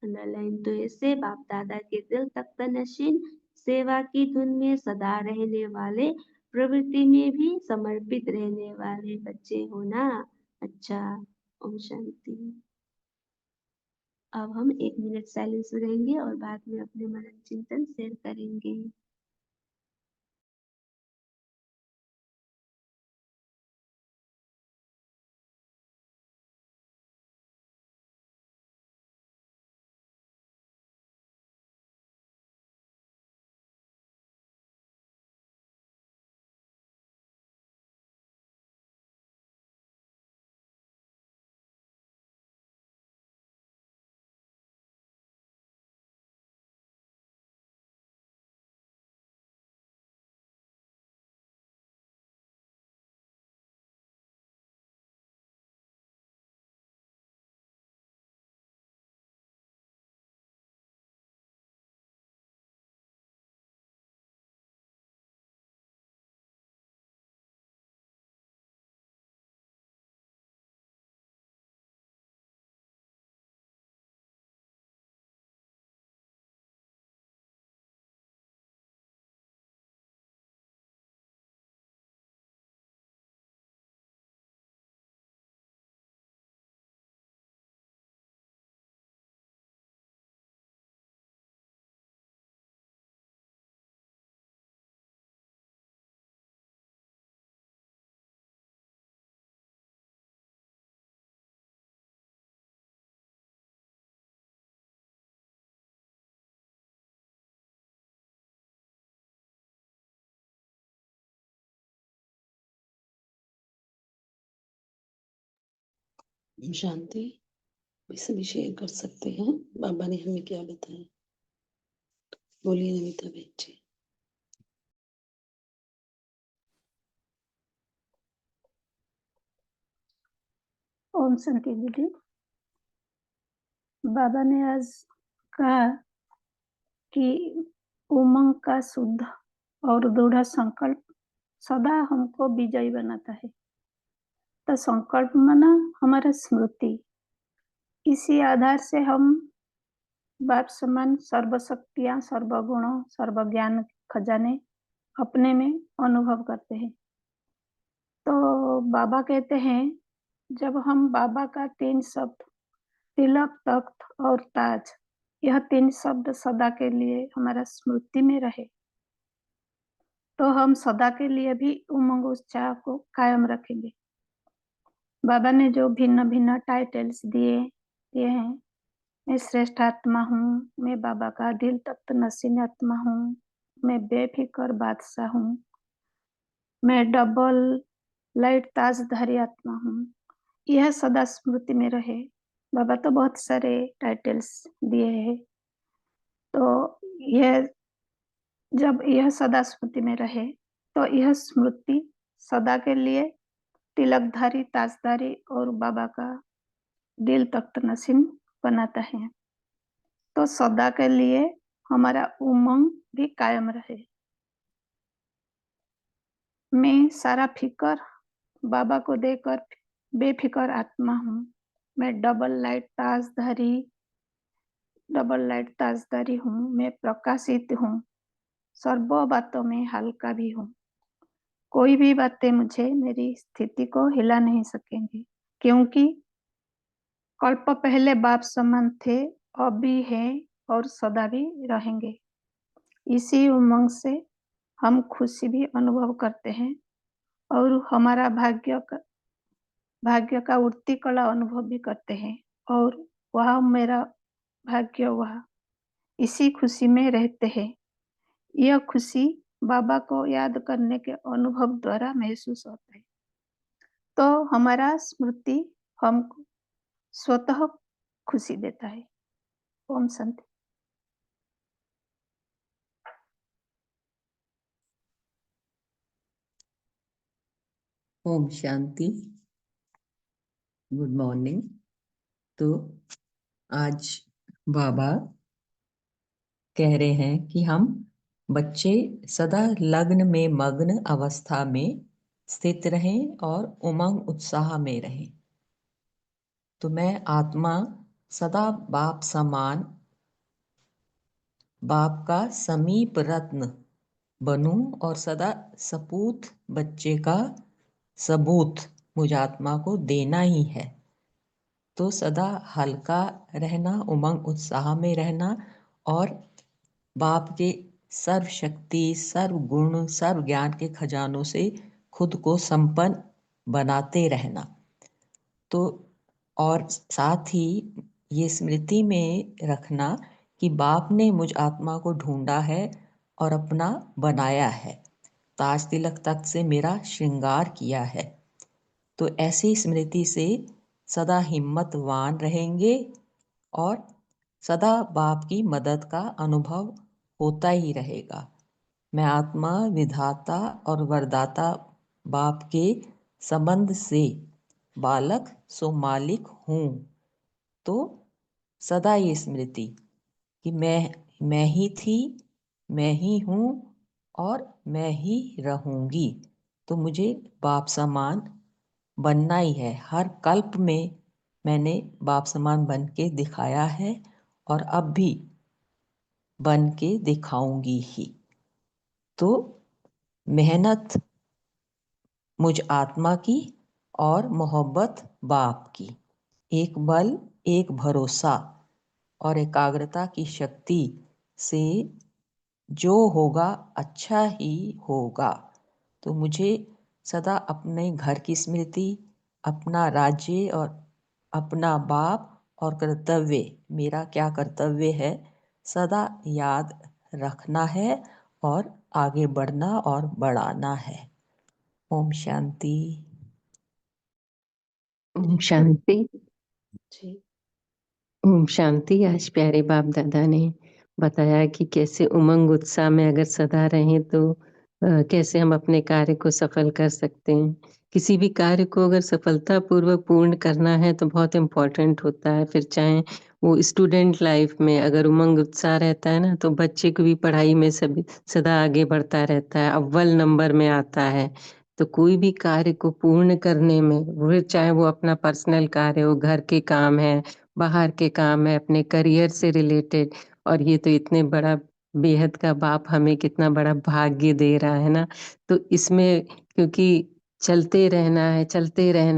अंडरलाइन। तो ऐसे बाप दादा के दिल तख्त नशीन सेवा की धुन में सदा रहने वाले, प्रवृत्ति में भी समर्पित रहने वाले बच्चे हो ना। अच्छा। ओम शांति। अब हम 1 मिनट साइलेंस में रहेंगे और बाद में अपने मनन चिंतन शेयर करेंगे। शांति इसे भी शेयर कर सकते हैं। बाबा ने हमें क्या बताया, बोलिए नमिता बहन जी। ओम शांति दीदी। बाबा ने आज कहा कि उमंग का शुद्ध और दृढ़ संकल्प सदा हमको विजयी बनाता है। तो संकल्प माना हमारा स्मृति, इसी आधार से हम बाप समान सर्वशक्तियां, सर्वगुणों, सर्वज्ञान खजाने अपने में अनुभव करते हैं। तो बाबा कहते हैं, जब हम बाबा का 3 शब्द तिलक, तख्त और ताज, यह 3 शब्द सदा के लिए हमारा स्मृति में रहे, तो हम सदा के लिए भी उमंग उत्साह को कायम रखेंगे। बाबा ने जो भिन्न भिन्न टाइटल्स दिए हैं, मैं श्रेष्ठ आत्मा हूँ, मैं बाबा का दिल तख्त नसीन आत्मा हूँ, मैं बेफिक्र बादशाह हूँ, मैं डबल लाइट ताजधारी आत्मा हूँ, यह सदा स्मृति में रहे। बाबा तो बहुत सारे टाइटल्स दिए हैं, तो यह जब यह सदा स्मृति में रहे, तो यह स्मृति सदा के लिए तिलकधारी, ताजधारी और बाबा का दिल तख्त नसीन बनाता है। तो सदा के लिए हमारा उमंग भी कायम रहे। मैं सारा फिकर बाबा को देकर बेफिक्र आत्मा हूँ। मैं डबल लाइट ताजदारी हूँ। मैं प्रकाशित हूँ। सर्व बातों में हल्का भी हूँ। कोई भी बातें मुझे मेरी स्थिति को हिला नहीं सकेंगी, क्योंकि कल्प पहले बाप समान थे, अब भी हैं और सदा भी रहेंगे। इसी उमंग से हम खुशी भी अनुभव करते हैं और हमारा भाग्य का उठती कला अनुभव भी करते हैं, और वह मेरा भाग्य, वह इसी खुशी में रहते हैं। यह खुशी बाबा को याद करने के अनुभव द्वारा महसूस होता है। तो हमारा स्मृति हमको स्वतः खुशी देता है। ओम शांति। ओम शांति। Good morning. तो आज बाबा कह रहे हैं कि हम बच्चे सदा लग्न में मग्न अवस्था में स्थित रहें और उमंग उत्साह में रहें। तो मैं आत्मा सदा बाप समान, बाप का समीप रत्न बनूं और सदा सपूत बच्चे का सबूत मुझ आत्मा को देना ही है। तो सदा हल्का रहना, उमंग उत्साह में रहना और बाप के सर्व शक्ति, सर्व गुण, सर्व ज्ञान के खजानों से खुद को संपन्न बनाते रहना। तो और साथ ही ये स्मृति में रखना कि बाप ने मुझ आत्मा को ढूंढा है और अपना बनाया है, ताज तिलक तख्त से मेरा श्रृंगार किया है। तो ऐसी स्मृति से सदा हिम्मतवान रहेंगे और सदा बाप की मदद का अनुभव होता ही रहेगा। मैं आत्मा, विधाता और वरदाता बाप के संबंध से बालक सो मालिक हूँ। तो सदा ये स्मृति कि मैं ही थी, मैं ही हूँ और मैं ही रहूँगी। तो मुझे बाप समान बनना ही है। हर कल्प में मैंने बाप समान बन के दिखाया है और अब भी बन के दिखाऊंगी ही। तो मेहनत मुझ आत्मा की और मोहब्बत बाप की, एक बल, एक भरोसा और एकाग्रता की शक्ति से जो होगा अच्छा ही होगा। तो मुझे सदा अपने घर की स्मृति, अपना राज्य और अपना बाप और कर्तव्य, मेरा क्या कर्तव्य है, सदा याद रखना है और आगे बढ़ना और बढ़ाना है। ओम शांति। ओम शांति। जी। ओम शांति। आज प्यारे बाप दादा ने बताया कि कैसे उमंग उत्साह में अगर सदा रहें तो कैसे हम अपने कार्य को सफल कर सकते हैं। किसी भी कार्य को अगर सफलतापूर्वक पूर्ण करना है तो बहुत इम्पोर्टेंट होता है। फिर चाहे वो स्टूडेंट लाइफ में अगर उमंग उत्साह रहता है ना तो बच्चे को भी पढ़ाई में सभी सदा आगे बढ़ता रहता है, अव्वल नंबर में आता है। तो कोई भी कार्य को पूर्ण करने में वो चाहे वो अपना पर्सनल कार्य हो, घर के काम है, बाहर के काम है, अपने करियर से रिलेटेड, और ये तो इतने बड़ा बेहद का बाप हमें कितना बड़ा भाग्य दे रहा है ना। तो इसमें क्योंकि चलते रहना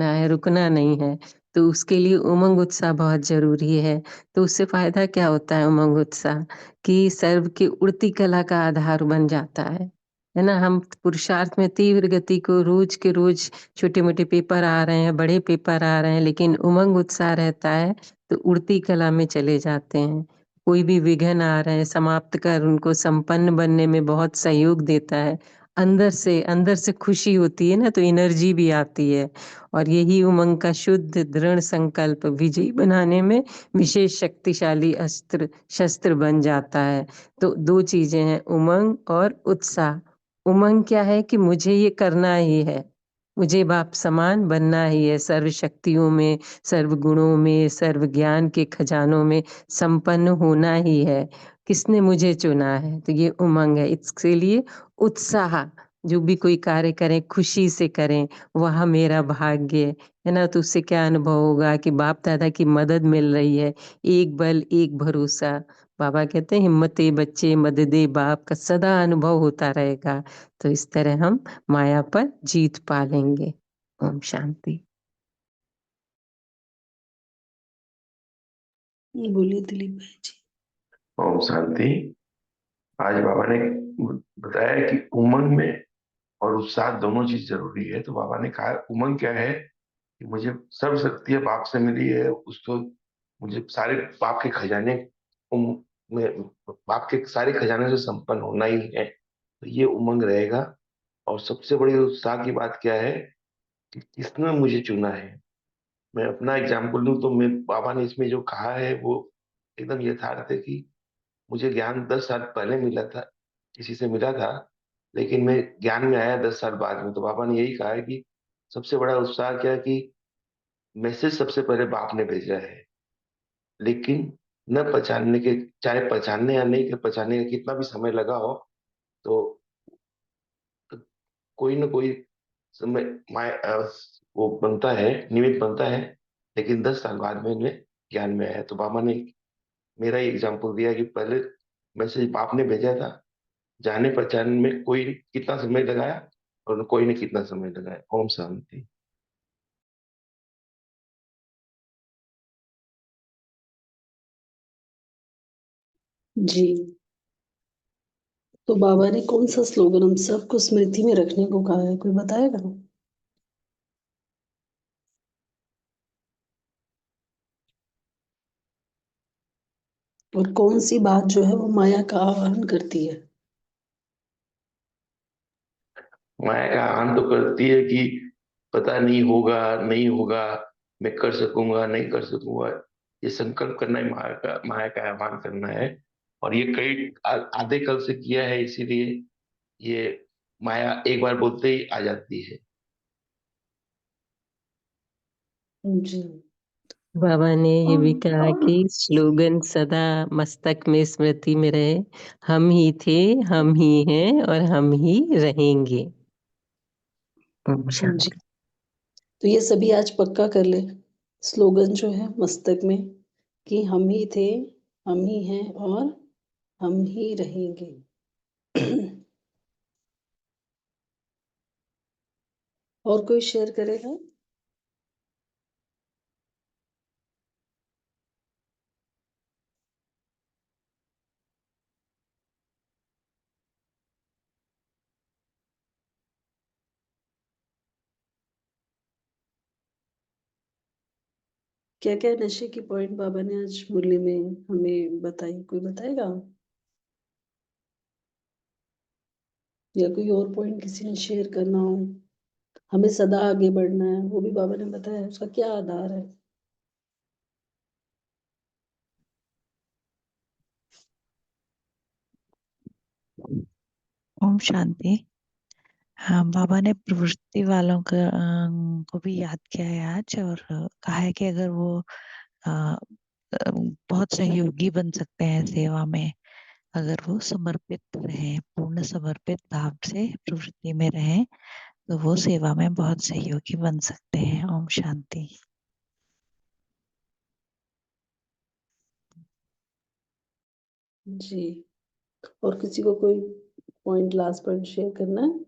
है, रुकना नहीं है, तो उसके लिए उमंग उत्साह बहुत जरूरी है। तो उससे फायदा क्या होता है उमंग उत्साह कि सर्व की उड़ती कला का आधार बन जाता है ना। हम पुरुषार्थ में तीव्र गति को रोज के रोज छोटे मोटे पेपर आ रहे हैं, बड़े पेपर आ रहे हैं, लेकिन उमंग उत्साह रहता है तो उड़ती कला में चले जाते हैं। कोई भी विघ्न आ रहे हैं समाप्त कर उनको संपन्न बनने में बहुत सहयोग देता है। अंदर से खुशी होती है ना तो एनर्जी भी आती है, और यही उमंग का शुद्ध दृढ़ संकल्प विजयी बनाने में विशेष शक्तिशाली अस्त्र शस्त्र बन जाता है। तो दो चीजें हैं, उमंग और उत्साह। उमंग क्या है कि मुझे ये करना ही है, मुझे बाप समान बनना ही है, सर्व शक्तियों में, सर्व गुणों में, सर्व ज्ञान के खजानों में संपन्न होना ही है। किसने मुझे चुना है, तो ये उमंग है। इसके लिए उत्साह, जो भी कोई कार्य करें खुशी से करें, वह मेरा भाग्य है ना। तो उससे क्या अनुभव होगा कि बाप दादा की मदद मिल रही है, एक बल एक भरोसा। बाबा कहते हैं हिम्मते बच्चे मददे बाप का सदा अनुभव होता रहेगा। तो इस तरह हम माया पर जीत पा लेंगे। ओम शांति। बोलिए दिलीप भाई जी। ओम शांति। आज बाबा ने बताया कि उमंग में और उत्साह दोनों चीज जरूरी है। तो बाबा ने कहा उमंग क्या है कि मुझे सर्व शक्तियां बाप से मिली है, उसको मुझे सारे बाप के खजाने में बाप के सारे खजाने से संपन्न होना ही है। तो ये उमंग रहेगा। और सबसे बड़ी उत्साह की बात क्या है कि किसने मुझे चुना है। मैं अपना एग्जाम्पल दूं तो मैं बाबा ने इसमें जो कहा है वो एकदम यथार्थ है कि मुझे ज्ञान 10 साल पहले मिला था, किसी से मिला था, लेकिन मैं ज्ञान में आया 10 साल बाद में। तो पापा ने यही कहा है कि सबसे बड़ा उत्साह क्या है कि मैसेज सबसे पहले बाप ने भेजा है, लेकिन न पहचानने के, चाहे पहचानने या नहीं पहचानने का कितना भी समय लगा हो, तो कोई ना कोई समय वो बनता है, निमित्त बनता है। लेकिन 10 साल बाद में इन्हें ज्ञान में आया। तो बाबा ने मेरा ही एग्जाम्पल दिया कि पहले मैसेज बाप ने भेजा था, जाने पहचाने में कोई कितना समय लगाया और कोई ने कितना समय लगाया। ओम शांति। जी। तो बाबा ने कौन सा स्लोगन हम सबको स्मृति में रखने को कहा है, कोई बताएगा? और कौन सी बात जो है वो माया का आह्वान करती है? माया का आह्वान तो करती है कि पता नहीं होगा, नहीं होगा, मैं कर सकूंगा नहीं कर सकूंगा। ये संकल्प करना ही माया का आह्वान करना है। और ये कई आधे कल से किया है, इसीलिए ये माया एक बार बोलते ही आ जाती है। जी। बाबा ने ये भी कहा और कि स्लोगन सदा मस्तक में स्मृति में रहे, हम ही थे, हम ही हैं और हम ही रहेंगे। ओम जी। शांति। तो ये सभी आज पक्का कर ले, स्लोगन जो है मस्तक में, कि हम ही थे, हम ही हैं और हम ही रहेंगे। और कोई शेयर करेगा? क्या क्या नशे की पॉइंट बाबा ने आज मुरली में हमें बताई, कोई बताएगा? या कोई और पॉइंट किसी ने शेयर करना हो? हमें सदा आगे बढ़ना है, वो भी बाबा ने बताया, उसका क्या आधार है? ओम शांति। हाँ, बाबा ने प्रवृत्ति वालों को भी याद किया है आज, और कहा है कि अगर वो बहुत सहयोगी बन सकते हैं सेवा में, अगर वो समर्पित रहें, पूर्ण समर्पित भाव से प्रवृत्ति में रहें, तो वो सेवा में बहुत सहयोगी बन सकते हैं। ओम शांति। जी, और किसी को कोई पॉइंट, लास्ट पॉइंट शेयर करना है?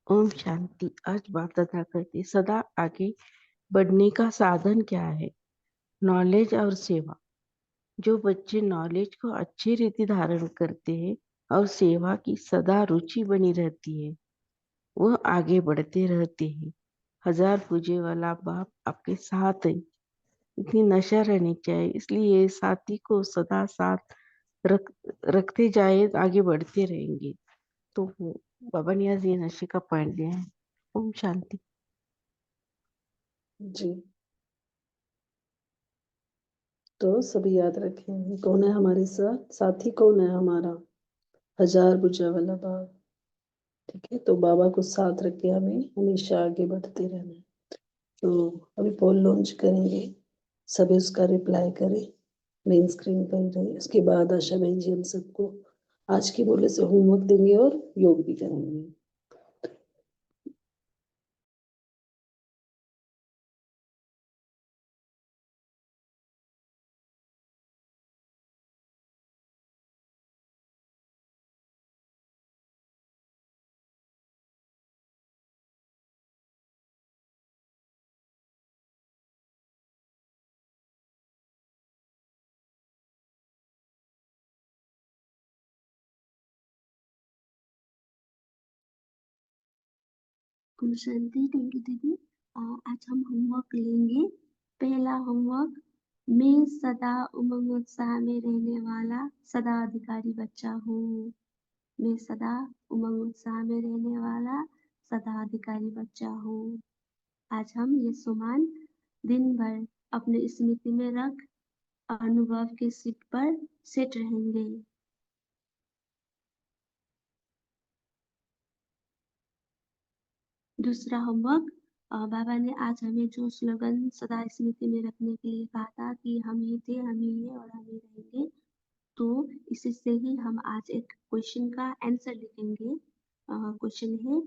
ओम शांति। आज बात तथा करते सदा आगे बढ़ने का साधन क्या है? नॉलेज और सेवा। जो बच्चे नॉलेज को अच्छी रीति धारण करते हैं और सेवा की सदा रुचि बनी रहती है, वह आगे बढ़ते रहते हैं। हजार पूजे वाला बाप आपके साथ है। इतनी नशा रहनी चाहिए, इसलिए साथी को सदा साथ रखते जाए, आगे बढ़ते रहेंगे। तो बाबा ने आज ये नशे का पॉइंट दिया है। ओम शांति। जी, तो सभी याद रखें कौन है हमारे साथ, साथी कौन है हमारा? हजार भुजा वाला बाबा। ठीक है, तो बाबा को साथ रख के हमें हमेशा आगे बढ़ते रहना है। तो अभी पोल लॉन्च करेंगे, सभी उसका रिप्लाई करें, मेन स्क्रीन पर ही रहे। उसके बाद आशा बहन जी हम सबको आज के बोले से होमवर्क देंगे और योग भी करेंगे। ओम शांति। थैंक यू दीदी। आज हम होमवर्क लेंगे। पहला होमवर्क, मैं सदा उमंग उत्साह में रहने वाला सदा अधिकारी बच्चा हूँ। मैं सदा उमंग उत्साह में रहने वाला सदा अधिकारी बच्चा हूँ। आज हम ये सुमान दिन भर अपने स्मृति में रख अनुभव के सीट पर सेट रहेंगे। दूसरा होमवर्क, बाबा ने आज हमें जो स्लोगन सदा स्मृति में रखने के लिए कहा था कि हम ही थे, हम ही हैं और हम ही रहेंगे, तो इसी से ही हम आज एक क्वेश्चन का आंसर लिखेंगे। क्वेश्चन है,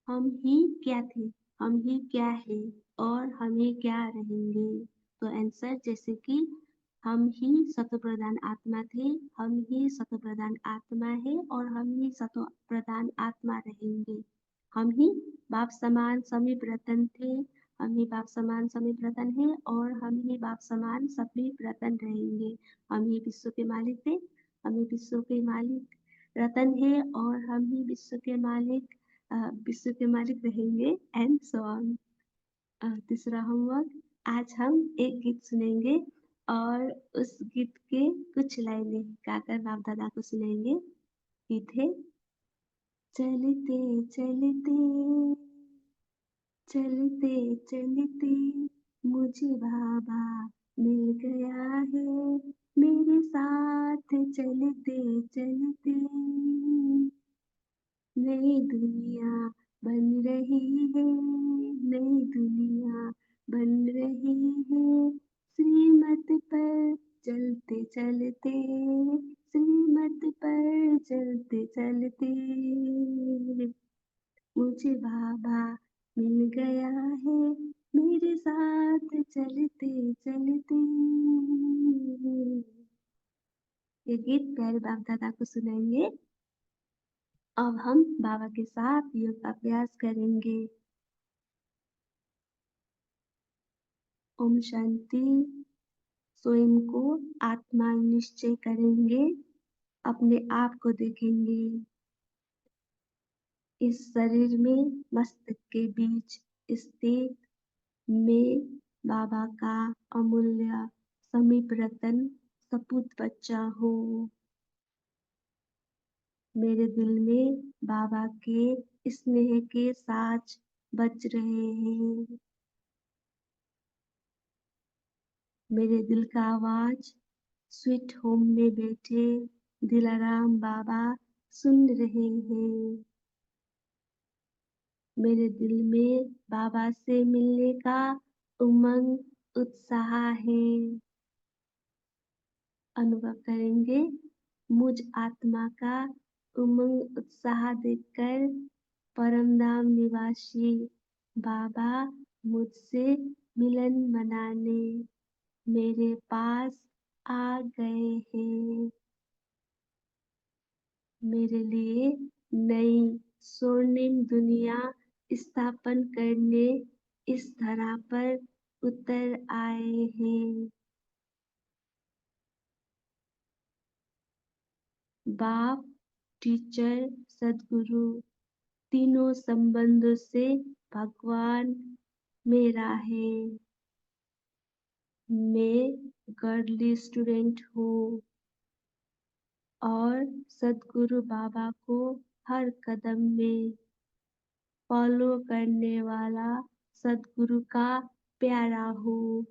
हम ही क्या थे, हम ही क्या है और हम ही क्या रहेंगे। तो आंसर जैसे कि हम ही सत्व प्रधान आत्मा थे, हम ही सत्व प्रधान आत्मा है और हम ही सत्व प्रधान आत्मा रहेंगे। हम ही बाप समान समीप रतन थे, हम ही बाप समान समीप रतन है और हम ही बाप समान समीप रतन रहेंगे। हम ही विश्व के मालिक थे, हम ही विश्व के मालिक रतन है और हम ही विश्व के मालिक रहेंगे, एंड सो ऑन। तीसरा होमवर्क, आज हम एक गीत सुनेंगे और उस गीत के कुछ लाइनें गाकर बाप दादा को सुनाएंगे। गीत है, चलते चलते चलते चलते मुझे बाबा मिल गया है, मेरे साथ चलते चलते नई दुनिया बन रही है, नई दुनिया बन रही है, श्रीमत पर चलते चलते, श्रीमत पर चलते चलते मुझे बाबा मिल गया है, मेरे साथ चलते चलते। ये गीत प्यारे बाप दादा को सुनाएंगे। अब हम बाबा के साथ योग अभ्यास करेंगे। ओम शांति। स्वयं को आत्मा निश्चय करेंगे, अपने आप को देखेंगे। इस शरीर में मस्तक के बीच स्थित मैं बाबा का अमूल्य समीप रतन सपूत बच्चा हूँ। मेरे दिल में बाबा के स्नेह के साज बज रहे हैं। मेरे दिल का आवाज स्वीट होम में बैठे दिलाराम बाबा सुन रहे हैं। मेरे दिल में बाबा से मिलने का उमंग, उत्साह है। अनुभव करेंगे मुझ आत्मा का उमंग, उत्साह देखकर परमधाम निवासी बाबा मुझसे मिलन मनाने मेरे पास आ गए हैं। मेरे लिए नई स्वर्णिम दुनिया स्थापन करने इस धरा पर उतर आए हैं। बाप, टीचर, सदगुरु तीनों संबंधों से भगवान मेरा है। मैं गर्ली स्टूडेंट हूँ और सदगुरु बाबा को हर कदम में फॉलो करने वाला सदगुरु का प्यारा हूँ।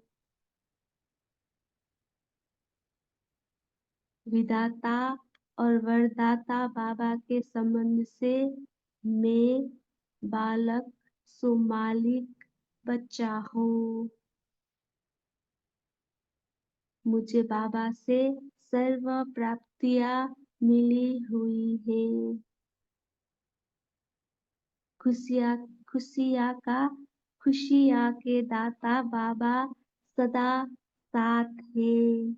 विधाता और वरदाता बाबा के संबंध से मैं बालक सुमालिक बच्चा हूँ। मुझे बाबा से सर्व प्राप्तियां मिली हुई हैं। खुशियाँ के दाता बाबा सदा साथ हैं।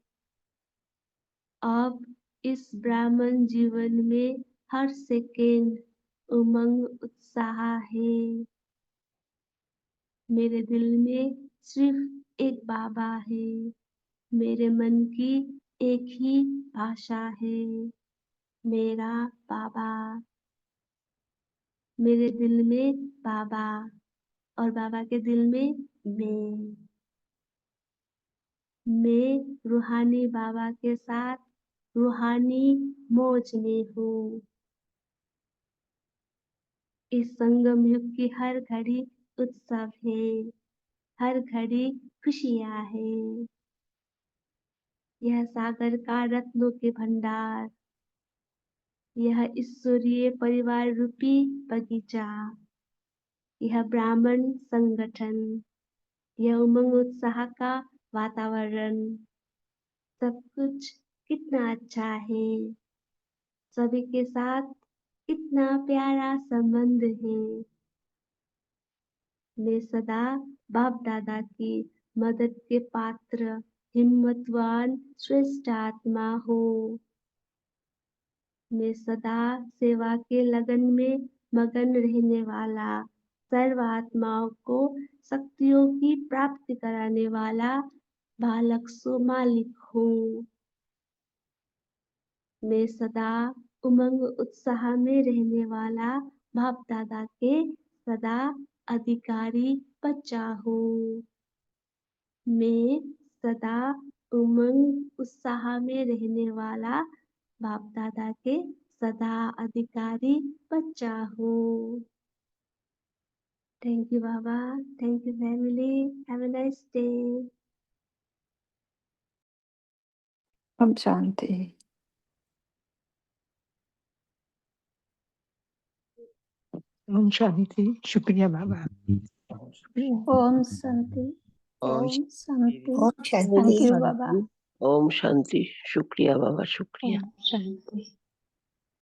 अब इस ब्राह्मण जीवन में हर सेकेंड उमंग, उत्साह है। मेरे दिल में सिर्फ एक बाबा है। मेरे मन की एक ही भाषा है, मेरा बाबा। मेरे दिल में बाबा और बाबा के दिल में मैं रूहानी बाबा के साथ रूहानी मौज में हूँ। इस संगम युग की हर घड़ी उत्सव है, हर घड़ी खुशियाँ है। यह सागर का रत्नों के भंडार, यह ईश्वरीय परिवार रूपी बगीचा, यह ब्राह्मण संगठन, यह उमंग उत्साह का वातावरण, सब कुछ कितना अच्छा है। सभी के साथ कितना प्यारा संबंध है। मैं सदा बाप दादा की मदद के पात्र, हिम्मतवान, श्रेष्ठ आत्मा हूँ। मैं सदा सेवा के लगन में मगन रहने वाला, सर्व आत्माओं को शक्तियों की प्राप्ति कराने वाला बालक सुमालिक हूँ। मैं सदा उमंग, उत्साह में रहने वाला बाप दादा के सदा अधिकारी बच्चा हूँ। मैं सदा उमंग, उत्साह में रहने वाला बाप दादा के सदा अधिकारी बच्चा हूँ। Thank you Baba, thank you family, have a nice day. हम शांति। ओम शांति। शुक्रिया बाबा। शुक्रिया। ओम शांति। ओम ओम शांति। ओम थैंक यू बाबा। शांति। ओम शांति। शुक्रिया बाबा, शुक्रिया। ओम शांति।